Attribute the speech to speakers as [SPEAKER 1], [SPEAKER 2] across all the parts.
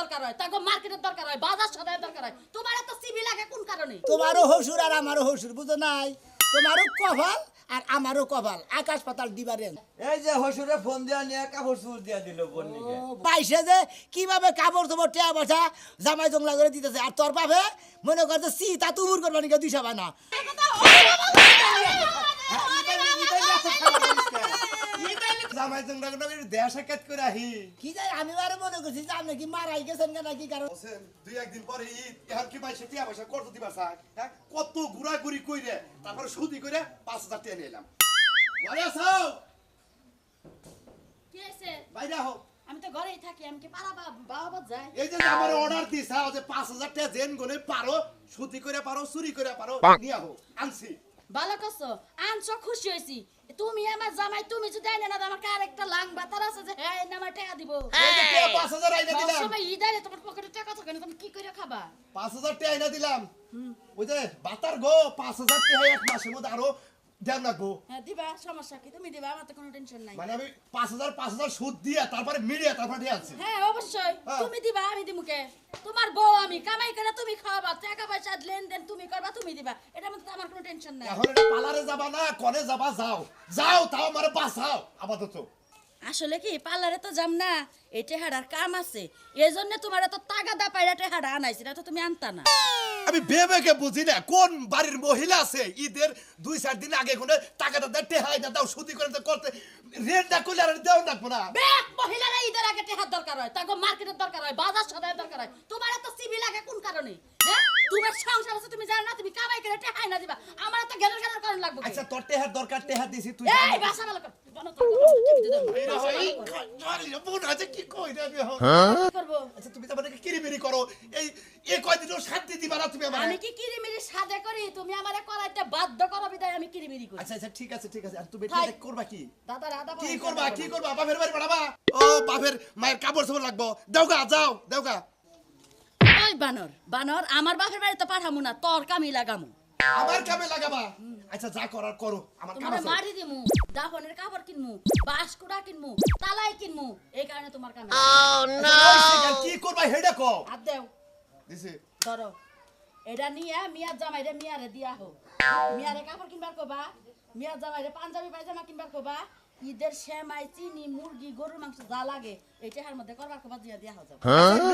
[SPEAKER 1] দরকার হয়, তাকে মার্কেটের দরকার হয়, বাজার সদায়ের দরকার হয়। তোমার এত সিবি লাগে কোন কারণে?
[SPEAKER 2] তোমারও হসুর আর আমারও হসুর, বুঝো নাই? তোমারও কপাল আর আমারও কপাল, আকাশ পাতাল ডিফারেন্স।
[SPEAKER 3] এই যে হসুরে ফোন দিয়া নিয়ে কাপড় চুর দিয়া দিল বন্নিকে।
[SPEAKER 2] পাইছে যে কিভাবে কাপড় চোপড় টেয়া বসা জামাই জংলা করে দিতেছে, আর তোর বাপে মনে করছে সীতা তুমুর করবা নাকি দিশা বানা।
[SPEAKER 4] জামাই জংলা করে দেয়া সাক্ষাৎ করে আহি।
[SPEAKER 2] কি যাই আমি আরো মনে করছি যে আপনি কি মারাই গেছেন কেন, কি কারণ?
[SPEAKER 4] দুই একদিন পরে ঈদ, এখন কি পাইছে টিয়া পয়সা কত দিবা চাই? হ্যাঁ, কত ঘুরাঘুরি কইরে তারপরে সুদি কইরে 5000 টাকা নিয়ে এলাম। ঘরে আছো?
[SPEAKER 1] কি হইছে?
[SPEAKER 4] বাইরে হও।
[SPEAKER 1] আমি তো ঘরেই থাকি, আমি কি পারা বাবা যাই?
[SPEAKER 4] এই যে আমার অর্ডার দিছাও যে 5000 টাকা জেন গনে পারো, সুদি কইরে পারো, চুরি কইরে পারো, নিয়া হো। আনছি।
[SPEAKER 1] ভালো করছো, আনছো, খুশি হইছি। তুমি আমার জামাই, তুমি যদি আইনে না আমাকে আরেকটা লাং বাতার আছে যে হ্যাঁ না আমার টাকা দিব।
[SPEAKER 4] এই যে টাকা 5000 আইনা দিলাম।
[SPEAKER 1] সবাই ঈদ আইলে তোমার পকেটে টাকা থাকে না, তুমি কি করে খাবা?
[SPEAKER 4] 5000 টাকা আইনা দিলাম। ওই যে বাতার গো 5000 টাকা এক মাসের মধ্যে আরো দেন লাগবো।
[SPEAKER 1] হ্যাঁ দিবা, সমস্যা কি? তুমি দিবা, আমার তো কোনো টেনশন নাই।
[SPEAKER 4] মানে আমি 5000 সুদ দিয়ে তারপরে মিলিয়ে তারপরে দিয়ে আনছি।
[SPEAKER 1] হ্যাঁ অবশ্যই,
[SPEAKER 4] হ্যাঁ।
[SPEAKER 1] তুমি দিবা, আমি দিমুকে। তোমার বউ আমি, কামাই করে তুমি খাওয়াবা, টাকা পয়সা লেনদেন তুমি করবা, তুমি দিবা, এটা মধ্যে আমার কোনো টেনশন নাই।
[SPEAKER 4] এখন এটা পার্লারে যাবা না কনে যাবা, যাও যাও, তাও আমারে বাঁচাও আপাতত।
[SPEAKER 1] আসলে কি পার্লারে তো যাম না, এই টেহারার কাম আছে, এই জন্য তোমার এত তাগাদা পাইরা টেহারা আনাইছি, না তো তুমি আনতা না।
[SPEAKER 4] আমি বেবেকে বুঝি না কোন বাড়ির মহিলা আছে ঈদের 2-4 দিন আগে কোনে টাকা দাও টেহাই দাও সুদি করে করতে রেট দা কইলে আর দেও না না।
[SPEAKER 1] বেক মহিলারা ঈদের আগে টেহার দরকার হয়, তাকে মার্কেটের দরকার হয়, বাজার সদায়ের দরকার হয়। তোমার এত সিবি লাগে কোন কারণে? হ্যাঁ, তোমার সংসার আছে, তুমি জানো না? তুমি কামাই করে টেহাই না দিবা, আমার তো গেলের গেলের কারণ লাগবে।
[SPEAKER 4] আচ্ছা তোর টেহার দরকার, টেহা দিছি তুই
[SPEAKER 1] এই বাসা ভালো কর, বনো তো
[SPEAKER 4] কি কই রে আমি এখন?
[SPEAKER 1] করবো।
[SPEAKER 4] আচ্ছা তুমি তো আমাকে কিরিমিরি করো, এই কয়দিনও শান্তি দিবা না তুমি আমারে।
[SPEAKER 1] আমি কি কিরিমিরি সাদে করি? তুমি আমারে করাইতে বাধ্য করো বিদায় আমি কিরিমিরি করি।
[SPEAKER 4] আচ্ছা আচ্ছা ঠিক আছে ঠিক আছে, আর তুমি
[SPEAKER 1] থাক।
[SPEAKER 4] এটা করবা কি?
[SPEAKER 1] দাদা রাধা
[SPEAKER 4] কি করবা কি করবা? বাপের বাড়ি বাড়াবা? ও বাপের মায়ের কাপড় চোপড় লাগবো, দেওগা যাও দেওগা।
[SPEAKER 1] ওই বানর বানর, আমার বাপের বাড়ি তো পাঠামু না, তোর কামি লাগামু।
[SPEAKER 4] আমার কামে লাগাবা? আচ্ছা যা করার করো, আমার কাম
[SPEAKER 1] তোমার
[SPEAKER 4] আছে।
[SPEAKER 1] মারি দিমু, দাফনের কাপড় কিনমু, বাঁশকুড়া কিনমু, তালাই কিনমু, এই কারণে তোমার কামে।
[SPEAKER 4] আচ্ছা, কি করবা হেডা কও।
[SPEAKER 1] আর দেও,
[SPEAKER 4] দিছি
[SPEAKER 1] ধরো এটা নিয়ে মিয়ার জামাইরে মিয়ারে দিয়া হোক, মিয়ারে কাপড় কিনবার কবা, মিয়ার জামাইরে পাঞ্জাবি পায়জামা কিনবার কবা, ঈদের সেমাই চিনি মুরগি গরুর মাংস যা লাগে এই টেহার মধ্যে করবার কবা, দিয়া দিয়া হও যাও।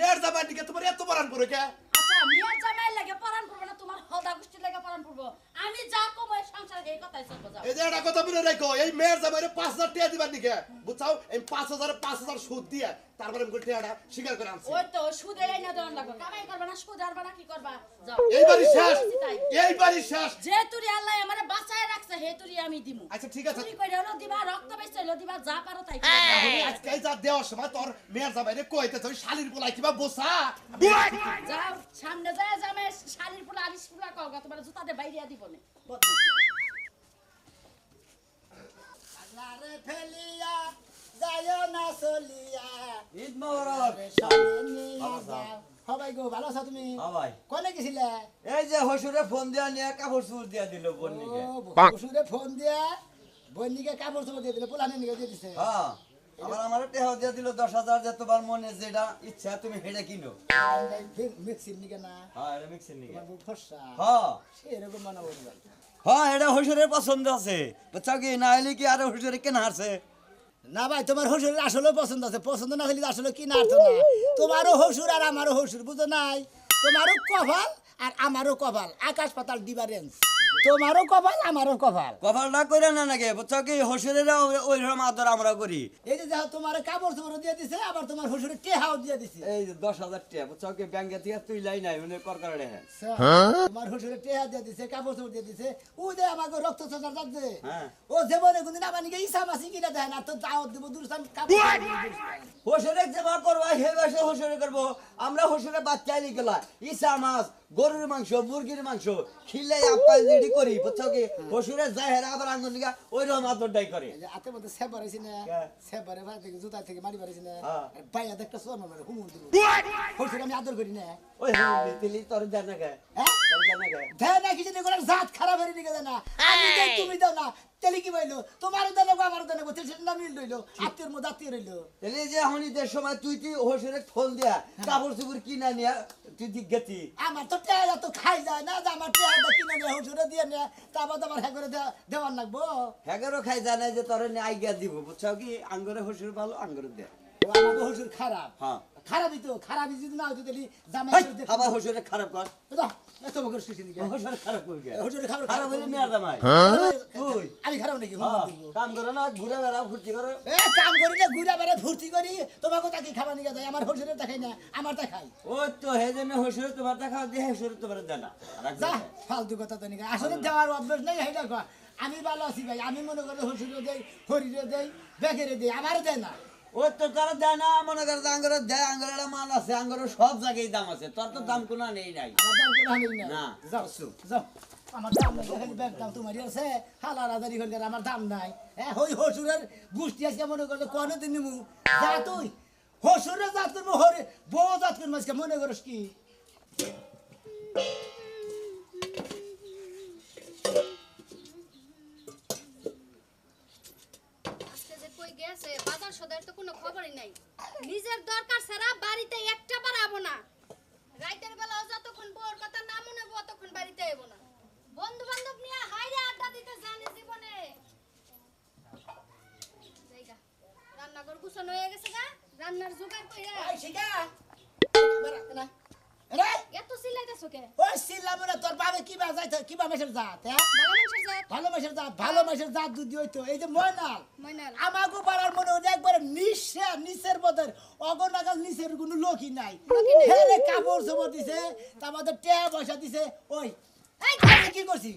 [SPEAKER 4] এর জামাই দিকে তোমার এত বরান করে কে?
[SPEAKER 1] আচ্ছা মিয়ার জামাই লাগে পরান পড়বে না, তোমার হদা গোষ্ঠীর লাগে পরান পড়বো। আমি যা কম এই সংসার এই কথাই চলবো, যাও।
[SPEAKER 4] এই যে একটা কথা বলে রাখো, এই মেয়ের জামাইরে 5000 টাকা দিবার দিকে বুঝছাও, এই 5000 সুদ দিয়ে তারপরে আমি টাকাটা স্বীকার করে আনছি।
[SPEAKER 1] ওই তো সুদে আইনা দেওয়ান লাগবে, কামাই করবে না, সুদ আরবা না, কি করবা, যাও।
[SPEAKER 4] এইবারই শেষ,
[SPEAKER 1] তাই।
[SPEAKER 4] এইবারই শেষ।
[SPEAKER 1] যে তুরি আল্লাহ আমারে বাঁচায় রাখছে হে তুরি আমি দিমু।
[SPEAKER 4] আচ্ছা ঠিক আছে,
[SPEAKER 1] চুরি করে হলো দিবা, রক্ত বেচে হলো দিবা, যা পারো তাই
[SPEAKER 4] তাহলে
[SPEAKER 1] করো।
[SPEAKER 4] আজকে যা দেওয়ার সময় তোর মেয়ের জামাইরে কইতে তুই শালির পোলাই কিবা বসা।
[SPEAKER 1] যাও সামনে যায় জামে শাড়ির ফুলা আলিশ ফুলা কলগা, তোমার জুতাতে বাইরিয়া দিব না।
[SPEAKER 2] আল্লাহরে ফেলিয়া যায়ও না চলিয়া,
[SPEAKER 3] ঈদ মোবারক।
[SPEAKER 2] সামনে নিয়ে যাও। সবাই গো ভালো আছো তুমি?
[SPEAKER 3] হ্যাঁ ভাই।
[SPEAKER 2] কনে গেছিলে?
[SPEAKER 3] এই যে হসুরে ফোন দিয়া নিয়ে কাপড় চুর দিয়া দিল বন্নিকে।
[SPEAKER 2] বসুরে ফোন দিয়া বন্নিকে কাপড় চোপড় দিয়ে দিলে, পোলানে নিয়ে দিয়ে দিছে।
[SPEAKER 3] হ্যাঁ, আবার আমার টেহা দিয়া দিল 10,000, যে তোমার মনে যেটা ইচ্ছা তুমি হেডে কিনো।
[SPEAKER 2] মিক্সির নিকে না,
[SPEAKER 3] হ্যাঁ এটা মিক্সিং নিকে।
[SPEAKER 2] তোমার বউ ফর্সা,
[SPEAKER 3] হ্যাঁ
[SPEAKER 2] সেরকম মনে বলবে।
[SPEAKER 3] হ্যাঁ এটা হসুরের পছন্দ আছে, বুঝছো কি? না হলে কি আর হসুরে কেনা হারছে?
[SPEAKER 2] না ভাই, তোমার হসুরের আসলে পছন্দ আছে, পছন্দ না হলে আসলে কি না আর্থ না। তোমারও হসুর আর আমারও হসুর, বুঝো নাই? তোমারও কপাল আর আমারও কপাল, আকাশ পাতাল ডিফারেন্স। তোমারও কপাল আমারও কপাল।
[SPEAKER 3] কপালটা কইরা না নাকি, বুঝছো কি? হসুরের ওই রকম আদর আমরা করি।
[SPEAKER 2] এই যে দেখো তোমার কাপড় চোপড় দিয়ে দিছে, আবার তোমার হসুরের টেহাও দিয়ে দিছে।
[SPEAKER 3] এই যে 10,000 টাকা, বুঝছো কি? ব্যাংকে থেকে তুই লাই নাই মানে করকার রেহে।
[SPEAKER 2] তোমার হসুরের টেহা দিয়ে দিছে, কাপড় চোপড় দিয়ে দিছে। ও যে আমাকে রক্ত চোষা যাচ্ছে,
[SPEAKER 3] হ্যাঁ।
[SPEAKER 2] ও জীবনে কোনদিন আমাকে ইসা মাসি কিনা দেয় না, তো দাওয়াত দিব দুরসান কাপড়
[SPEAKER 3] হসুরে যেবা করবা হে বাসে হসুরে করবো। আমরা হসুরে বাচ্চা গেলা ইসা মাছ, গরুর মাংস, মুরগির মাংস খিলে আপাই রেডি করি, বুঝছো কি? হসুরে যায় হেরা আবার আঙ্গুন নিগা ওই রকম আদরটাই করে।
[SPEAKER 2] হাতের মধ্যে সেপ বাড়াইছি না,
[SPEAKER 3] হ্যাঁ।
[SPEAKER 2] সেপ বাড়ে ভাই থেকে জুতা থেকে মারি বাড়াইছি না,
[SPEAKER 3] হ্যাঁ।
[SPEAKER 2] বাইরে একটা সোয়ার মারে হুমুর দিব। হসুর আমি আদর করি না,
[SPEAKER 3] ওই দিলি তোর জানা গে।
[SPEAKER 2] হ্যাঁ দেয় না কিছু করে জাত খারাপ হয়ে নিয়ে না আমি দেই তুমি দাও না তেলি কি বইলো তোমারও দেন আমারও দেন সেটা না মিল রইলো আত্মীয়র মধ্যে আত্মীয় রইলো
[SPEAKER 3] এলে যে এখন ঈদের সময় তুই হোসরে ফোন দিয়া কাপড় চোপড় কিনা নিয়া তুই দিক গেছি
[SPEAKER 2] আমার তো টেয়া তো খাই যায় না যে আমার টেয়া কিনে নিয়ে হুজুরে দিয়ে নিয়ে তারপর তোমার হ্যাঁ করে দেওয়ার লাগবো
[SPEAKER 3] হ্যাঁ খাই জানাই যে তোর আই গিয়া দিব বুঝছাও কি আঙ্গরে হোসর ভালো আঙ্গরে দে
[SPEAKER 2] আমাকে হুজুর খারাপ
[SPEAKER 3] হ্যাঁ
[SPEAKER 2] খারাপই তো খারাপই যদি না হতো তাহলে জামাই
[SPEAKER 3] হেই,
[SPEAKER 2] করে দেখতো।
[SPEAKER 3] আবার হোসরে খারাপ কর
[SPEAKER 2] দাও, এত বকর শিখি নাকি?
[SPEAKER 3] হোসরে খারাপ কর গে
[SPEAKER 2] হুজুরের খাবার
[SPEAKER 3] খারাপ হইলে মেয়ার জামাই তুই
[SPEAKER 2] আমি খারাপ নাকি
[SPEAKER 3] হ্যাঁ, কাম করো না ঘুরে বেড়াও ফুর্তি করো
[SPEAKER 2] এ কাম করি না ঘুরা বেড়ে ফুর্তি করি তোমার কথা কি খাবার নিয়ে যায় আমার হুজুরের দেখাই না আমার দেখাই
[SPEAKER 3] ও তো হে জন্য হোসরে তোমার দেখা দিয়ে হোসরে তোমার দেনা
[SPEAKER 2] যা ফালতু কথা তো নাকি আসলে দেওয়ার অভ্যাস নেই হেটা কয় আমি ভালো আছি ভাই আমি মনে করি হুজুরে দেই হরিরে দেই বেকেরে দেই আমার দেয় না
[SPEAKER 3] ও তো তারা দেয় না মনে করে আঙ্গরে দেয় আঙ্গরে একটা মান আছে আঙ্গরে সব জায়গায় দাম আছে তোর তো দাম কোনো নেই নাই
[SPEAKER 2] আমার দাম কোনো হানি না
[SPEAKER 3] না।
[SPEAKER 2] যাও যাও আমার দাম নাই খালি ব্যাগ দাম তোমারই আছে হালা রাজারি হল আমার দাম নাই হ্যাঁ হই হসুরের গোষ্ঠী আজকে মনে করলে কোনো দিন নিমু যা তুই হসুরের জাত করবো হরে বউ জাত করবো আজকে মনে করিস কি
[SPEAKER 5] আজকে যে কই গেছে বাজার সদার তো কোনো খবরই নাই নিজের দরকার ছাড়া বাড়িতে একটা বাড়াবো না রাতের বেলাও যতক্ষণ বউর কথা না মনে হবো ততক্ষণ বাড়িতে এবো না বন্ধু বান্ধব নিয়ে হাইরে আড্ডা দিতে জানে জীবনে জায়গা রান্নাঘর গুছানো হয়ে গেছে গা রান্নার জোগাড় কইরা
[SPEAKER 2] ওই শিখা না রে
[SPEAKER 5] এত সিলাইতেছো কে
[SPEAKER 2] ওই সিলাম না তোর বাবে কি বা যাইতে কি বা মেশের জাত হ্যাঁ
[SPEAKER 5] ভালো মানুষের জাত
[SPEAKER 2] ভালো মাসের জাত দুধ হইতো এই যে ময়নাল
[SPEAKER 5] ময়নাল
[SPEAKER 2] আমাকে পাড়ার মনে হচ্ছে একবারে নিচের বদের অগনাগাল নিচের কোনো লোকই নাই হেরে কাপড় চোপড় দিছে তার মধ্যে টেয়া পয়সা দিছে ওই
[SPEAKER 5] এই
[SPEAKER 2] আমি কি করছি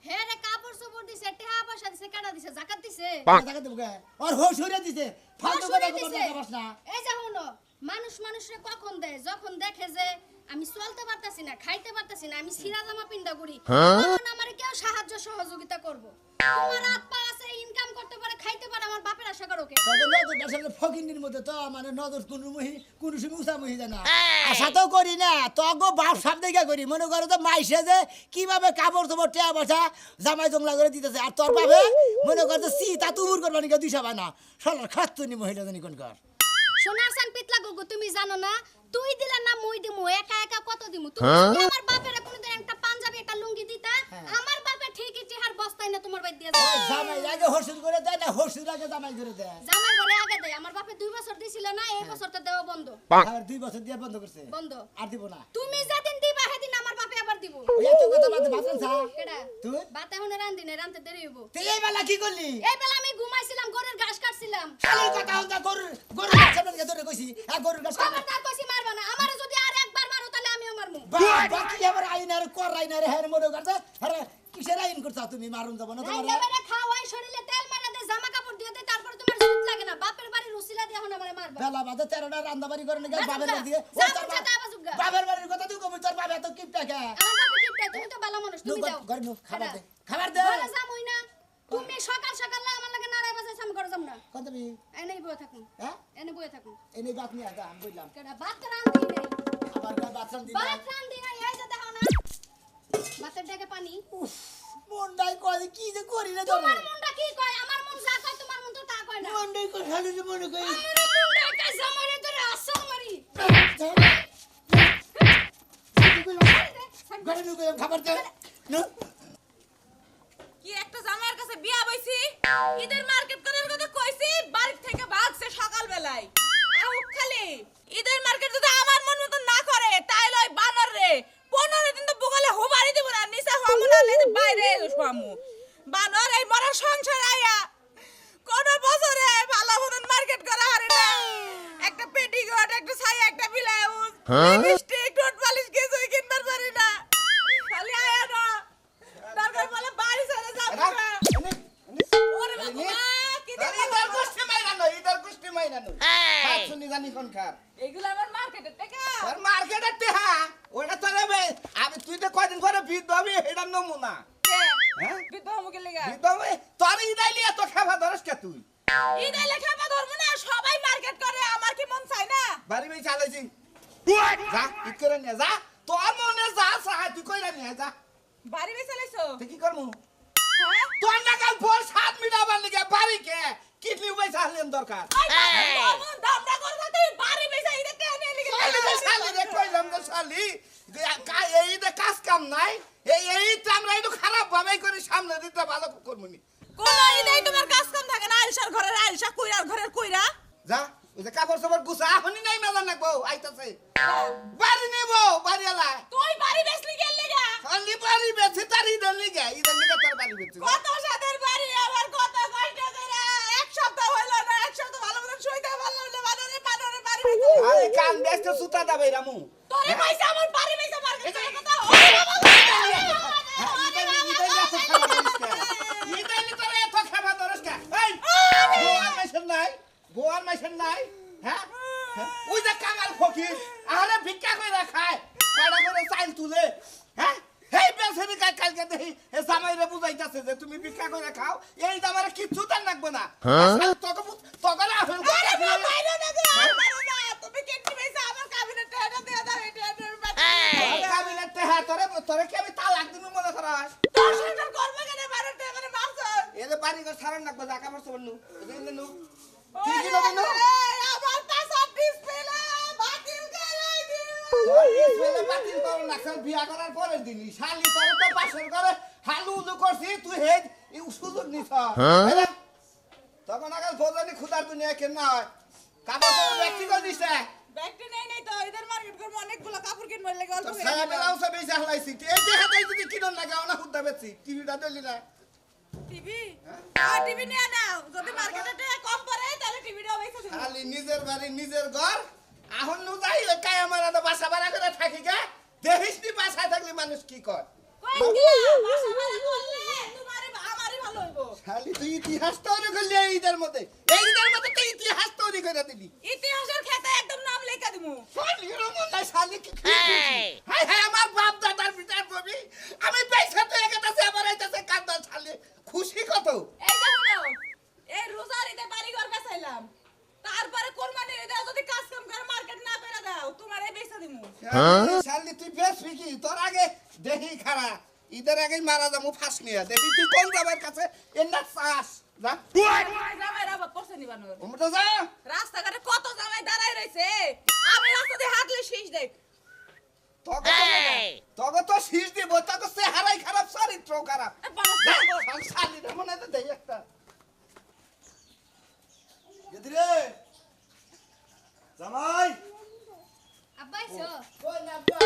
[SPEAKER 5] হে রে কাপড় চোপড় দিছে টেহা পয়সা দিছে কাটা দিছে জাকাত দিছে
[SPEAKER 2] টাকা দেবো কে? ওর হসুরে দিছে ফালতু কথা
[SPEAKER 5] দিছে।
[SPEAKER 2] কথা বলতে না
[SPEAKER 5] এই যে হলো মানুষ মানুষরে কখন দেয় যখন দেখে যে আমি চলতে পারতাছি না খাইতে পারতাছি না আমি সিরা জামা পিন্দা করি তখন আমার কেউ সাহায্য সহযোগিতা করব তোমার হাত পা আছে ইনকাম করতে পারে খাইতে পারে আমার বাপের আশা করো কে
[SPEAKER 2] তখন নজর আসলে ফকিন্দির মধ্যে তো মানে নজর কোনো সময় উঁচামুহি যায় না আশা তো করি না তগো বাপ সাপ দেখা করি মনে করো তো মাইসে যে কিভাবে কাপড় চোপড় টেয়া বসা জামাই জংলা করে দিতেছে আর তোর বাপে মনে করতো তা তুমুর করবানি কেউ দিশা পায় না সলার খাতুনি মহিলা জানি কোনকার
[SPEAKER 5] সোনার সান পিতলা গগু তুমি জানো না তুই দিলা না মই দিমু একা একা কত দিমু তুমি যদি আমার বাপের কোনদিন একটা পাঞ্জাবি একটা লুঙ্গি দিতা আমার বাপে ঠিকই টিহার বস্তায় না তোমার বাড়ি দিয়ে
[SPEAKER 2] ওই
[SPEAKER 5] যায়
[SPEAKER 2] জামাই আগে হসুর করে দেয় না হসুর আগে জামাই করে দেয়
[SPEAKER 5] জামাই ঘরে আগে দেয় আমার বাপে 2 বছর দিছিল না এই বছরটা দেওয়া বন্ধ
[SPEAKER 2] আর 2 বছর দিয়ে বন্ধ করছে
[SPEAKER 5] বন্ধ
[SPEAKER 2] আর দিব না
[SPEAKER 5] তুমি যেদিন দিবা সেদিন আমার বাপে আবার দিব
[SPEAKER 2] ওই এত কথা বাদ ভাবছেন স্যার
[SPEAKER 5] কেডা
[SPEAKER 2] তুই
[SPEAKER 5] বাত এখন রান্ধি না রান্ধতে দেরি হইব
[SPEAKER 2] তুই এই বেলা কি করলি
[SPEAKER 5] এই বেলা আমি ঘুমাইছিলাম গরুর ঘাস কাটছিলাম
[SPEAKER 2] খালি কথা হন্দা গরুর সামনে ধরে কইছি আর গরুর গাছ কাটা
[SPEAKER 5] খবরদার কইছি মারবা না আমারে যদি আর একবার মারো তাহলে আমিও মারমু
[SPEAKER 2] বাকি আবার আইন আর কর আইন আর হ্যাঁ মনে করছে আরে কিসের আইন করছ তুমি মারুন যাব না তোমার
[SPEAKER 5] রাইতে বেলা খাওয়াই শরীরে তেল মারা দে জামা কাপড় দিয়ে দে তারপর তোমার জুত লাগে না বাপের বাড়ির রুসিলা দিয়ে এখন আমারে মারবা
[SPEAKER 2] বেলা বাদে 13টা রান্দাবাড়ি করে নাকি বাপের বাড়ি দিয়ে
[SPEAKER 5] যা বুঝা তা বাজুগা
[SPEAKER 2] বাপের বাড়ির কথা তুই কবি তোর বাবা তো কিপটা কে
[SPEAKER 5] আমার বাপে কিপটা তুমি তো ভালো মানুষ তুমি দাও
[SPEAKER 2] ঘরে নো খাবার দে
[SPEAKER 5] বলে যামই না তুমি সকাল সকাল আমার লাগে নারায় বাজাই সাম করে যাম না
[SPEAKER 2] কত বি
[SPEAKER 5] এনেই বয়ে থাকুন
[SPEAKER 2] হ্যাঁ
[SPEAKER 5] এনে বয়ে থাকুন
[SPEAKER 2] এনে বাত নিয়ে আসা আমি বললাম
[SPEAKER 5] কেডা ভাত রান্ধি নেই
[SPEAKER 2] আবার কা বাথরুম দিবা
[SPEAKER 5] ভাত রান্ধি নাই এই যে দেখো না ভাতের ডেকে পানি
[SPEAKER 2] মনটাই কই কি যে করি রে তোর
[SPEAKER 5] তোমার মনটা কি কয় আমার মন যা কয় তোমার মন তো তা কয় না
[SPEAKER 2] মনটাই কই খালি যে মনে কই
[SPEAKER 5] আমার মনটা কা জামারে ধরে আসল মারি
[SPEAKER 2] ঘরে নো খাবার দে নো
[SPEAKER 6] কি একটা জামাইয়ের কাছে বিয়া বইছি ঈদের মার্কেট করার কথা কইছি বাড়ি থেকে ভাগছে সকাল বেলায় আউক খালি ঈদের মার্কেট যদি আমার মন মতো না করে তাইলে ওই বানর রে 15 দিন তো বগলে হুবাড়ি দিব না নিচে হামু না নিচে বাইরে হামু বানর এই মরা সংসার আইয়া কোন বছরে ভালো মতন মার্কেট করা হারে না একটা পেটিকোট একটা ছায়া একটা ব্লাউজ লিপস্টিক টোট পালিশ কিছুই কিনবার পারি না খালি আয়া না দরকার বলে বাড়ি ছেড়ে যাবো না ওরে বাবা কি দিন এগুলো আমার মার্কেটের টাকা
[SPEAKER 7] তুই তো কয়দিন পরে বিদ হবে এটা নমুনা
[SPEAKER 6] কে
[SPEAKER 7] হ্যাঁ?
[SPEAKER 6] বিদ্যা মুকে লাগা
[SPEAKER 7] বিদ হবে তোর ইদাইলি এত খাবার ধরস কে তুই
[SPEAKER 6] ঈদ এলে খাবা ধরবো না সবাই মার্কেট করে আমার কি মন চাই না
[SPEAKER 7] বাড়ি বাড়ি চালাইছি যা ঈদ করে নিয়ে যা তোর মনে না যা চাই তুই কইরা নিয়ে যা
[SPEAKER 6] বাড়ি বেচে লাইছো
[SPEAKER 7] তুই কি করমু
[SPEAKER 6] হ্যাঁ
[SPEAKER 7] তোর লাগাল ভোর 7 মিটাবার লিগে বাড়ি কে কিডনি পয়সা হলেন দরকার
[SPEAKER 6] দামটা করে তুই বাড়ি বেচে ইদে কেন এলি
[SPEAKER 7] শালি রে কইলাম তো শালি এই যে কাজ কাম নাই এই তো আমরা একটু খারাপ ভাবে করে সামনে দিতে ভালো করমুনি
[SPEAKER 6] কোন ইদেই তোমার কাজ কাম থাকে না আলসার ঘরের আলসা কইরার ঘরের কইরা
[SPEAKER 7] যা ওই যে কাপড় সাপড় গুছা এখনই নাই মেলা নাকবো আইতাছে বাড়ি নেবো বাড়িওয়ালা
[SPEAKER 6] তুই বাড়ি বেচলি গেল লাগা
[SPEAKER 7] খালি বাড়ি বেছে তার ইদের লিগে তোর বাড়ি বেছে
[SPEAKER 6] কত সাদের বাড়ি আবার কত কষ্ট করে এক সপ্তাহ হইলো না এক সপ্তাহ ভালো মতো শুইতে পারলাম না বানরে বানরে বাড়ি বেচে
[SPEAKER 7] আরে কান ব্যস্ত সুতা দাবে রামু
[SPEAKER 6] তোরে পয়সা আমার বাড়ি বেচে মার্কেট থেকে কথা
[SPEAKER 7] গোয়ার মাইছেন নাই হ্যাঁ ওই যে কাঙাল ফকির আরে ভিক্ষা কইরা খায় কয়টা করে চাইল তুলে হ্যাঁ এই বেচারি কালকে দেখি এ জামাইরে বুঝাইতাছে যে তুমি ভিক্ষা কইরা খাও এই দামারে কিচ্ছু তার লাগবে না তোকে না
[SPEAKER 6] আরে বাইরে না গো তুমি কেটে বেচে আমার কাবিনে টাকা দিয়ে দাও এটা
[SPEAKER 7] কাবিনের টেহা তোরে কি আমি তালাক দিবি মনে করাস
[SPEAKER 6] তোর সংসার করবে কেন বারে টাকা মারছ
[SPEAKER 7] এই যে বাড়ি ঘর সারান লাগবে জাকা মারছ বলনু এই নু
[SPEAKER 6] কি
[SPEAKER 7] কি নু
[SPEAKER 6] আমার পাঁচ ডিসপ্লে বাতিল করে দিও
[SPEAKER 7] বাতিল করো না বিয়া করার পরের দিনই শালি তোর তো পাশের ঘরে হালু উলু করছি তুই হে সুযোগ নিছ তখন আগে ভোজনী খুদার দুনিয়া কেন না হয় কাপড় তো ব্যক্তিগত দিছে
[SPEAKER 6] ব্যাগটি নেই তো এদের মার্কেট করব অনেকগুলো কাপড় কিনবো লাগে অল্প করে
[SPEAKER 7] সারা বেলাও সব এই হালাইছি এই যে হাতাই যদি কিনন লাগাও না খুদা বেচি টিভিটা দলি না
[SPEAKER 6] টিভি টিভি নিয়ে নাও যদি মার্কেটে টাকা কম পড়ে তাহলে টিভিটাও বেচে দিও
[SPEAKER 7] খালি নিজের বাড়ি নিজের ঘর এখন নু যাই কাই আমার তো বাসা ভাড়া করে থাকি গে দেখিস নি বাসায় থাকলে মানুষ কি কয়
[SPEAKER 6] কই গিয়া বাসা ভাড়া করলে তোমারই আমারই ভালো হইবো
[SPEAKER 7] খালি তুই ইতিহাস তৈরি করলি এইদের মধ্যে তুই ইতিহাস তৈরি করে দিবি
[SPEAKER 6] ইতিহাসের খাতা একদম নাম লেখা দিমু
[SPEAKER 7] শালি রমন না শালি কি হাই হাই আমার বাপ দাদার বিচার করবি আমি পয়সা তো একাটাছে আমার আইতাছে কান্দা শালি খুশি কত
[SPEAKER 6] এই দেখো এই রোজার ঈদে বাড়ি ঘর বেচাইলাম তারপরে কোরবানির ঈদে যদি কাজ কাম করে মার্কেট না করে দাও তোমারে বেচে দিমু
[SPEAKER 7] শালি তুই বেচবি কি তোর আগে দেখি খারা ঈদের আগে মারা যাবো ফাঁস নিয়ে দেখি তুই কোন যাবার কাছে এর না চাস যা
[SPEAKER 6] জামাই রাবা পড়ছে নিবানোর
[SPEAKER 7] ওমটা যা
[SPEAKER 6] রাস্তাঘাটে কত জামাই দাঁড়ায় রইছে আমি রাস্তা দিয়ে হাঁটলে শেষ দেখ
[SPEAKER 7] তবে তো শীষ দিব তবে চেহারাই খারাপ চরিত্র খারাপ শালি রে মনে তো দেই একটা
[SPEAKER 4] গেদিরে জামাই
[SPEAKER 5] আব্বা আইছো
[SPEAKER 2] কই না আব্বা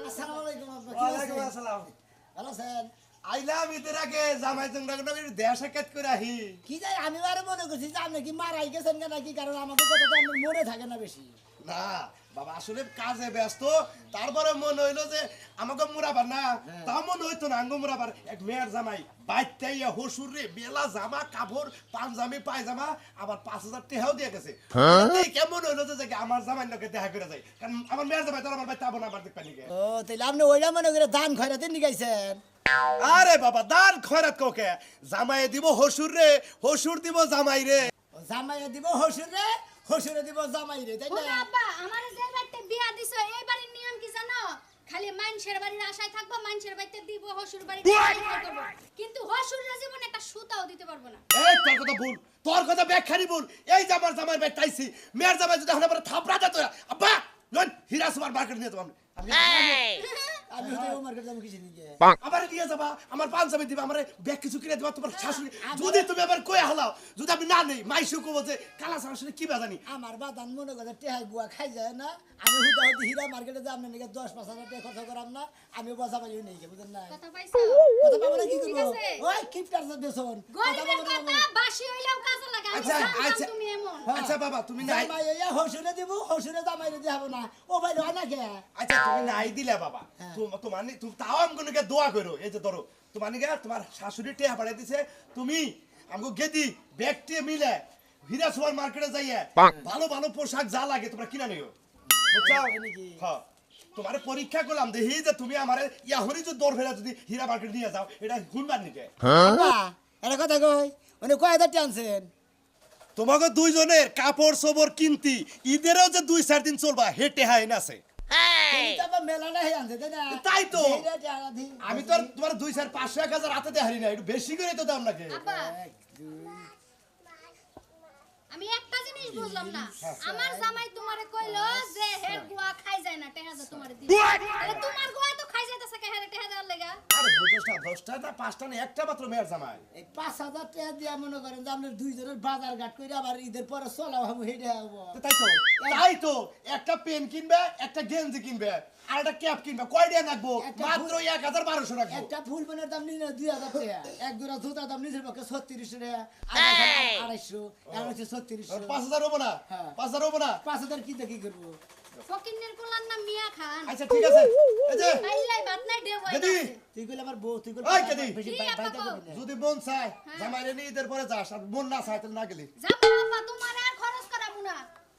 [SPEAKER 2] আসসালামু আলাইকুম আব্বা কি
[SPEAKER 4] ওয়ালাইকুম
[SPEAKER 2] আছেন
[SPEAKER 4] আসসালাম
[SPEAKER 2] ভালো আছেন
[SPEAKER 4] আইলাম ঈদের আগে জামাই জংডা দেয়া সাক্ষাৎ করে আহি
[SPEAKER 2] কি যাই আমি আরো মনে করছি যে আপনি কি মারাই গেছেন কেন কি কারণ আমাদের কথা তো আপনার মনে থাকে না বেশি
[SPEAKER 4] না বাবা আসলে কাজে ব্যস্ত তারপরে মনে হইলো যে আমাকে মুরাবার না তা মনে হইতো না আঙ্গ মুরাবার এক মেয়ের জামাই বাইতাইয়া হসুর রে বেলা জামা কাপড় পাঞ্জাবি পায়জামা আবার 5000 টাকাও দিয়ে গেছে কেমন হইলো যে আমার জামাই লোকে দেখা করে যায় কারণ আমার মেয়ের জামাই তো আমার বাইতে আবো না আমার দেখতে নিকে
[SPEAKER 2] ও তাইলে আপনি ওইটা মনে করে দান খয়রাতে নিগাইছেন
[SPEAKER 4] আরে বাবা দান খয়রাত কোকে জামাই দিব হসুর রে হসুর দিব জামাই রে
[SPEAKER 2] জামাইয়ে দিব হসুরে হসুরে দিব জামাই রে তাই
[SPEAKER 5] ওগো
[SPEAKER 2] না
[SPEAKER 5] আব্বা আমার যে বাড়িতে বিয়া দিছো এই বাড়ির নিয়ম কি জানো খালি মানুষের বাড়ির আশায় থাকবো মানুষের বাড়িতে দিব হসুর বাড়িতে করব কিন্তু হসুরের জীবনে একটা সুতাও দিতে পারবো না
[SPEAKER 4] এই তোর কথা ভুল তোর কথা ব্যাখ্যানি ভুল এই যে আমার জামাই ভাই টাইছি মেয়ের জামাই যদি এখন আমার থাপড়া দিত আব্বা লন হীরা সুপার মার্কেট নিয়ে যাবো
[SPEAKER 2] আমি হতে মার্কেট যাবো কিছু নিয়ে
[SPEAKER 4] আবার নিয়ে যাবা আমার পাঞ্জাবি দিবা আমার ব্যাগ কিছু কিনে দিবা তোমার শাশুড়ি যদি তুমি আবার কয়ে হালাও যদি আমি না নেই মাইসু কব যে কালা শাশুড়ি কি বাজানি
[SPEAKER 2] আমার বাদান মনে করে টেহাই গুয়া খাই যায় না আমি হুদা হুদি হীরা মার্কেটে যাই আপনার 10-5 হাজার টাকা খরচ করাম না আমি বসা পাই নেই বুঝেন না
[SPEAKER 5] কথা পাইছো
[SPEAKER 2] কথা পাবো না কি
[SPEAKER 5] ঠিক
[SPEAKER 2] করবো
[SPEAKER 5] আছে।
[SPEAKER 2] ওই কিপটার সাথে বেসন
[SPEAKER 5] গরিবের কথা বাসি হইলেও কাজে লাগে আমি
[SPEAKER 4] আচ্ছা,
[SPEAKER 5] জানতাম
[SPEAKER 4] আচ্ছা।
[SPEAKER 5] তুমি এমন
[SPEAKER 4] আচ্ছা বাবা তুমি নাই
[SPEAKER 2] জামাই ইয়া হসুরে দিব হসুরে জামাই রে দেব না ও ভাই হয় না কে
[SPEAKER 4] আচ্ছা তুমি নাই দিলে বাবা তোমার তুমি তাও আমগুলোকে দোয়া করো এই যে ধরো তোমার নিকে তোমার শাশুড়ি টেহা পাঠিয়ে দিছে তুমি আমগো গেদি ব্যাগটি মিলে হীরা সুপার মার্কেটে যাইয়ে ভালো ভালো পোশাক যা লাগে তোমরা কিনা নিও বুঝছো হ্যাঁ তোমারে পরীক্ষা করলাম দেখি যে তুমি আমারে ইয়াহরি যে দৌড় ফেরা যদি হীরা মার্কেট নিয়ে যাও এটা গুনবার নিকে
[SPEAKER 2] বাবা এটা কথা কই উনি কয় হাজার টানছেন
[SPEAKER 4] তোমাকে দুইজনের কাপড় সবর কিনতি ঈদেরও যে 2-4 দিন চলবা হেটে হাইন আছে
[SPEAKER 2] তুমি তো আবার মেলা নাই আনছে তাই না
[SPEAKER 4] তাই তো।
[SPEAKER 2] এইটা টাকা দি।
[SPEAKER 4] আমি তো আর তোমার 2 4 500 1000 হাতে দেহারি না, একটু বেশি করে তো দাম লাগে।
[SPEAKER 5] আব্বা আমি একটা জিনিস বুঝলাম না, আমার জামাই তোমারে কইলো যে হের গোয়া খাই যায় না, টেহা দে তোমারে দি। তাহলে তোমার গোয়া তো খাই যাইতাছে কে হেরে টেহা দেওয়ার লাগা?
[SPEAKER 4] আরে 10টা না 5টা না একটা মাত্র মেয়ের জামাই।
[SPEAKER 2] এই 5000 টাকা দিয়া মনে করেন যে আপনার দুইজনের বাজার ঘাট করে আবার ঈদের পরে চলা হবো হেডে হবো
[SPEAKER 4] তো তাই তো একটা পেন কিনবে, একটা গেঞ্জি কিনবে, আর একটা ক্যাপ কিনবে, কয় টাকা লাগবো?
[SPEAKER 2] একটা
[SPEAKER 4] মাত্র 1200 রাখবো।
[SPEAKER 2] একটা ফুল পেনের দাম নিলে 2000 টাকা এক জোড়া জুতার দাম নিজের পক্ষে 3600 টাকা 250 এখন হচ্ছে 3600
[SPEAKER 4] 5000 হবো না?
[SPEAKER 2] হ্যাঁ।
[SPEAKER 4] 5000 হবো না?
[SPEAKER 2] 5000 কি দেখি করবো
[SPEAKER 5] ফকিন্নের পোলার নাম মিয়া খান,
[SPEAKER 4] আচ্ছা ঠিক আছে, এই যে
[SPEAKER 5] আইলাই ভাত নাই দেব
[SPEAKER 4] গেদি,
[SPEAKER 2] তুই কইলে আমার বউ তুই
[SPEAKER 4] ওই কেদি।
[SPEAKER 2] বেশি
[SPEAKER 5] কি
[SPEAKER 2] বাইতে
[SPEAKER 5] আপা
[SPEAKER 2] করবি না
[SPEAKER 4] যদি মন চায় জামাইরে নিয়ে ঈদের পরে যাস, আর মন না চায় তাহলে না গেলি।
[SPEAKER 5] যাবো আপা, তোমার আর খরচ করাবো না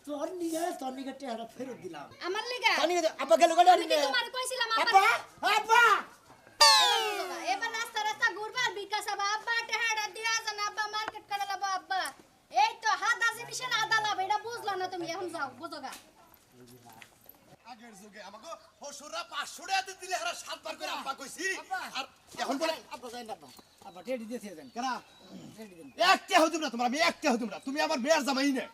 [SPEAKER 2] তোর নিগে টাকা ফেরত দিলাম
[SPEAKER 5] আমার লাগা।
[SPEAKER 2] তোর নিগে আপা গেল গড়ে
[SPEAKER 5] আমি কি তোমারে কইছিলাম
[SPEAKER 2] আপা
[SPEAKER 5] আপা
[SPEAKER 2] আপা
[SPEAKER 5] এবার রাস্তা রাস্তা ঘুরবার বিকাশ আবা আব্বা টেহাড়া দিয়া যান, আব্বা মার্কেট করে লাবো আব্বা। এই তো হাদা জিনিসের আদা লাভ, এটা বুঝলা না তুমি, এখন যাও বুঝোগা।
[SPEAKER 4] আগের যুগে আমাকে হসুররা 500 টাকা দিলে হারা 7 বার করে আব্বা কইছি, আর এখন বলে
[SPEAKER 2] আপা যাই না আপা টেডি দিতে দেন
[SPEAKER 4] কেন
[SPEAKER 2] টেডি দেন
[SPEAKER 4] একটা হতুম না তোমার, আমি একটা হতুম না, তুমি আমার মেয়ের জামাই না।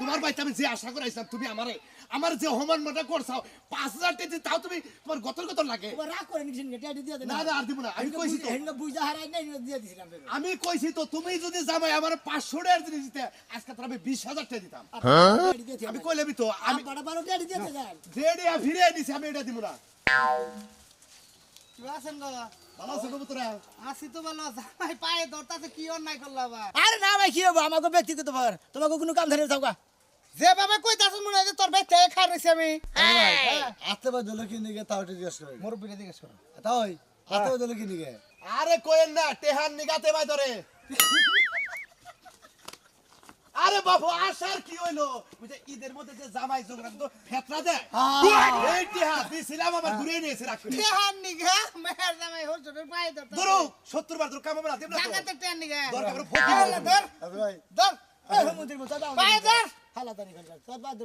[SPEAKER 4] তোমার ভাই আমি যে আশা করাইছিলাম, তুমি আমার যে হোমান মটা করছাও 5000 টাকা তাও তুমি তোমার গতর গতর লাগে।
[SPEAKER 2] ওরা রাগ করে নিছেন টেডি দিয়ে দেন
[SPEAKER 4] না না আর দিব না, আমি কইছি তো,
[SPEAKER 2] হেন বুঝা হারাই নাই দিয়ে দিছিলাম
[SPEAKER 4] আমি কইছি তো, তুমি যদি জামাই আমার 500 টাকার জিনিস দিতে আজকে তোর আমি 20000 টাকা দিতাম।
[SPEAKER 2] টেডি দিয়ে
[SPEAKER 4] আমি কইলামই তো, আমি
[SPEAKER 2] বড় বড় টেডি দিয়ে দেন
[SPEAKER 4] যেটা ফিরে দিছি আমি এটা দিব না।
[SPEAKER 7] তুই আছেন গো
[SPEAKER 4] ভালো আছো কবুতরা?
[SPEAKER 7] আসি তো ভালো জামাই পায়ে ধরতাছে কি অন্যায় করলা বা
[SPEAKER 2] আরে না ভাই কি হবে আমাকে ব্যক্তিগত ব্যাপার তোমাকে কোনো কাম ধরে থাকা
[SPEAKER 7] যেভাবে কইতাছ মনে হয় যে তোর ভাই থেকে খাই রইছি আমি
[SPEAKER 3] আতে বা দলে কি নিগে তাও এটা জিজ্ঞেস করে।
[SPEAKER 7] মুরব্বিরে জিজ্ঞেস করো
[SPEAKER 3] তাই আতে বা দলে কি নিগে?
[SPEAKER 4] আরে কোয়েন না, টেহান নিগাতে ভাই ধরে। আরে বাবু আসার কি হইলো, বুঝে ঈদের মধ্যে যে জামাই জোগরা তো ফেতরা দেয়, এই টেহা দিছিলাম আমার ঘুরে নিয়েছে রাখ করে।
[SPEAKER 7] টেহান নিগা মেয়ের জামাই হরজনের পায়ে ধরতাছে
[SPEAKER 4] ধরো 70 বার ধরো কাম আমরা দেব না তো।
[SPEAKER 7] জাগাতে টেহান নিগা
[SPEAKER 4] দরকার হলে ফকির
[SPEAKER 7] ধর
[SPEAKER 4] বলবো।
[SPEAKER 7] ধর
[SPEAKER 3] আবে ভাই
[SPEAKER 7] ধর
[SPEAKER 2] মন্দির মতো দাও
[SPEAKER 7] পায়ে ধর
[SPEAKER 2] হালা তানি খান তোর বাদ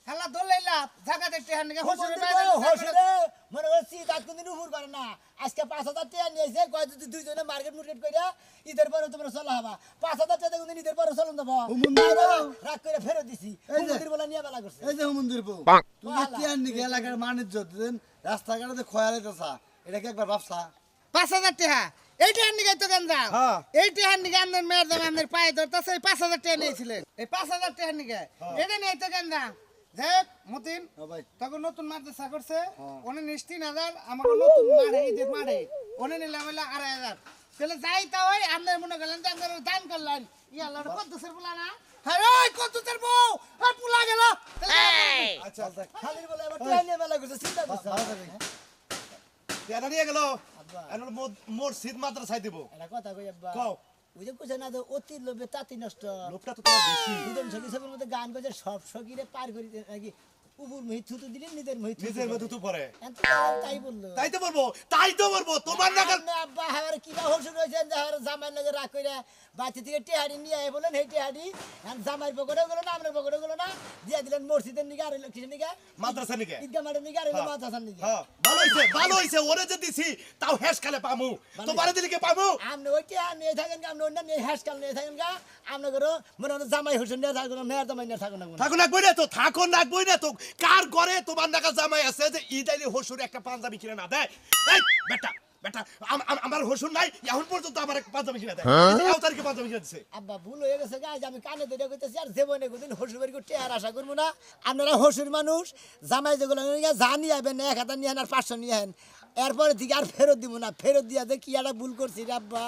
[SPEAKER 7] খেলা ধরলাইলা জাগাতে টেহান নিগা হরজনের পায়ে
[SPEAKER 2] হসরে মনে হচ্ছে দাঁত কোনদিন উপর করে না আজকে 5000 টাকা নিয়েছে কয় যদি দুইজনে মার্কেট মুর্কেট কইরা ঈদের পরে তোমরা চলা হবা 5000 টাকা কোনদিন ঈদের পরে চলন দেব রাগ করে ফেরত দিছি মন্দির বলা নিয়ে বেলা করছে
[SPEAKER 3] এই যে মন্দির বউ তুমি কি আর নিগে এলাকার বাণিজ্য দেন রাস্তাঘাটে খোয়ালাইতেছা, এটা কি একবার ভাবছা?
[SPEAKER 7] 5000 টাকা এই টেহান নিগা তো গান যাও এই টেহান নিগা আমাদের মেয়ের জামাই আমাদের পায়ে ধরতাছে এই 5000 টাকা নিয়েছিলেন এই 5000 টাকা নিগা এটা নিয়ে তো গান যাও দেখ মতিন
[SPEAKER 3] ভাই
[SPEAKER 7] তখন নতুন মাদ্রাসা করছে ওনে নিস 3000 আমাকে নতুন মারে ঈদের মারে ওনে নিলাম হইলো 2500 তাহলে যাই তা ওই আপনার মনে করলেন যে আপনার দান করলেন ইয়াল্লাহ কত সের বলা না হ্যাঁ ওই কত সের বউ আর পুলা গেল
[SPEAKER 4] আচ্ছা আচ্ছা
[SPEAKER 2] খালির বলে এবার টাকা নিয়ে বেলা করছে চিন্তা করছে
[SPEAKER 4] টেহাটা নিয়ে গেল, এখন মোর সিদ মাত্রা চাই দিব।
[SPEAKER 2] এটা কথা কই আব্বা
[SPEAKER 4] কও
[SPEAKER 2] ওই যে কইছে না যে অতি লোভে তাতি নষ্ট
[SPEAKER 4] লোকটা তো তোমার বেশি।
[SPEAKER 2] দুজন সখী সবের মধ্যে গান কইছে সব সখীরে পার করি নাকি উপর মহি থুতু দিলে নিজের মহি
[SPEAKER 4] নিজের মধ্যে তো পরে,
[SPEAKER 2] তাই বললো
[SPEAKER 4] তাই তো বলবো তোমার নাগাল।
[SPEAKER 2] আব্বা হাওয়ার কিবা হসুর হয়েছেন যে হাওয়ার জামাই লাগে রাগ কইরা বাচ্চা থেকে টেহাড়ি নিয়ে আয় বলেন সেই টেহাড়ি জামাইয়ের পকেটে গুলো না আমার পকেটে গুলো না দিয়া দিলেন মসজিদের নিগে আর কিসের নিগে
[SPEAKER 4] মাদ্রাসা নিকে।
[SPEAKER 2] ঈদগাহ মাঠের নিগে আর মাদ্রাসার নিগে
[SPEAKER 4] হ্যাঁ ভালো হইছে ওরে যে দিছি তাও হেস খালে পামু, তোমারে দিলে কি পামু?
[SPEAKER 2] আপনি ওই টেহা নিয়ে থাকেন গা আপনি অন্য নিয়ে হ্যাসকাল নিয়ে থাকেন গা আপনি করো মনে হয় জামাই হোসেন নিয়ে থাকুন মেয়ের জামাই নিয়ে থাকুন না
[SPEAKER 4] থাকুন রাখবই না তো, থাকুন রাখবই না তো। কার ঘরে তোমার নাকা জামাই আছে যে ঈদ আইলে হসুর একটা পাঞ্জাবি কিনে না দেয়? এই বেটা বেটা আমার হসুর নাই এখন পর্যন্ত আমার এক পাঞ্জাবি কিনে দেয়, এই তারিখে পাঞ্জাবি কিনে দিছে।
[SPEAKER 2] আব্বা ভুল হয়ে গেছে গাইজ আমি কানে ধরে কইতেছি আর জীবনে কোনদিন হসুর বাড়ি করতে আর আশা করবো না। আপনারা হসুর মানুষ জামাই যেগুলো জানি আবেন 1000 নিয়ে আন আর 500 নিয়ে আন এরপরে দিকে আর ফেরত দিব না, ফেরত দিয়া যে কি একটা ভুল করছি রে আব্বা।